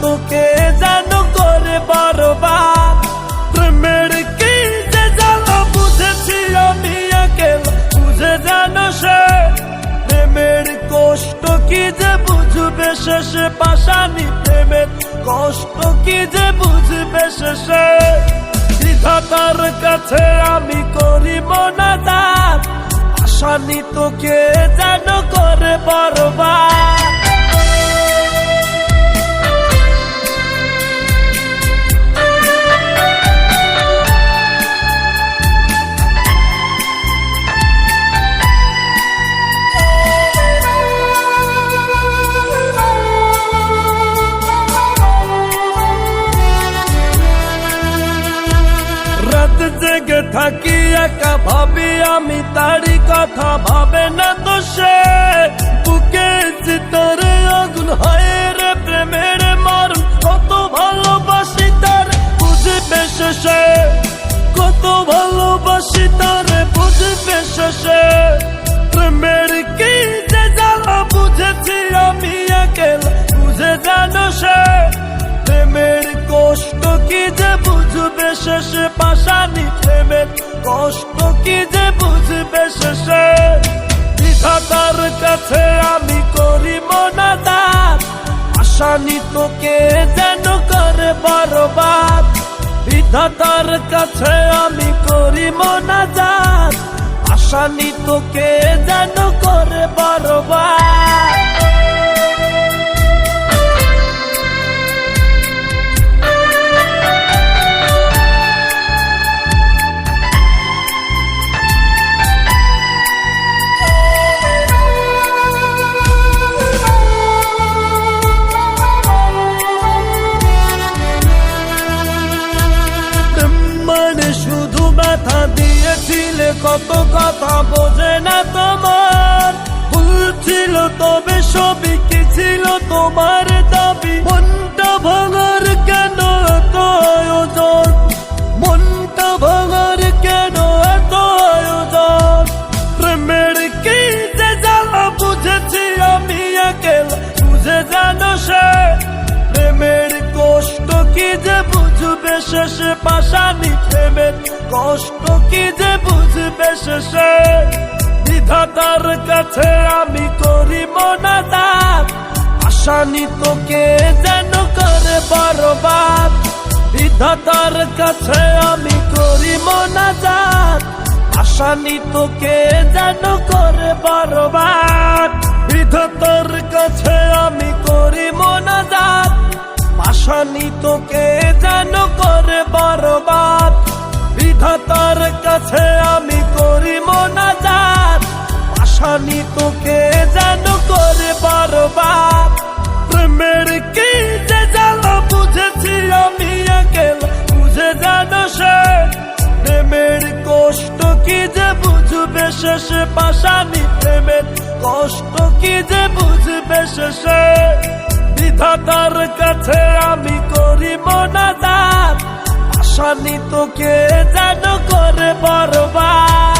তোকে যেন করে বরবাদ। প্রেমের কি যে জ্বালা বুঝেছি আমি একেলা, বুঝে যেন সে প্রেমের কষ্ট কি যে বুঝবে শেষে পাশানি। প্রেমের কষ্ট কি যে বুঝবে শেষে। বিধাতার কাছে আমি করি মোনাজাত, আসানি তোকে যেন করে বরবাদ। রাত জেগে থাকি একা ভাবি আমি তারি কথা, ভাবে না তো সে। বুকে চিতরে আগুন হয় রে প্রেমের মরণ, কত ভালোবাসি তার বুঝবে শেষে। কত ভালোবাসি তার বুঝবে শেষে। প্রেমের কি যে জ্বালা বুঝেছি আমি একেলা, বুঝে জানো সে প্রেমের কষ্ট কি যে বুঝবে শেষে পাশানি। প্রেমের কষ্ট কি যে বুঝবে শেষে। বিধাতার কাছে আমি করি মোনাজাত, আসানি তোকে যেন করে বরবাদ। বিধাতার কাছে আমি করি মোনাজাত, আসানি তোকে যেন করে বরবাদ। শুধু ব্যথা দিয়েছিলে, কত কথা বোঝে না তোমার। ভুলছিল তবে সবই কি ছিল তোমার দাবি। মনটা ভাঙার কেন এত আয়োজন, মনটা ভাঙার কেন এত আয়োজন। প্রেমের কি যে জ্বালা বুঝেছি আমি একেলা, বুঝে জানো সে প্রেমের কষ্ট কি যে বুঝবে শেষে পাশানি। প্রেমের কষ্ট কি যে বুঝবে শেষে। বিধাতার কাছে আমি করি মোনাজাত, আসানি তোকে যেন করে বরবাদ। বিধাতার কাছে আমি করি মোনাজাত, আসানি তোকে যেন করে বরবাদ। বিধাতার কাছে আমি করি মোনাজাত, আসানি তোকে যেন করে বরবাদ। বিধাতার কাছে আমি করি মোনাজাত, আসানি তোকে যেন করে বরবাদ। প্রেমের কি যে জ্বালা বুঝেছি আমি একেলা, বুঝে জানো সে প্রেমের কষ্ট কি যে বুঝবে শেষে পাশানি। প্রেমের কষ্ট কি যে বুঝবে শেষে। বিধাতার কাছে আমি করি মোনাজাত, আসানি তোকে যেন করে বরবাদ।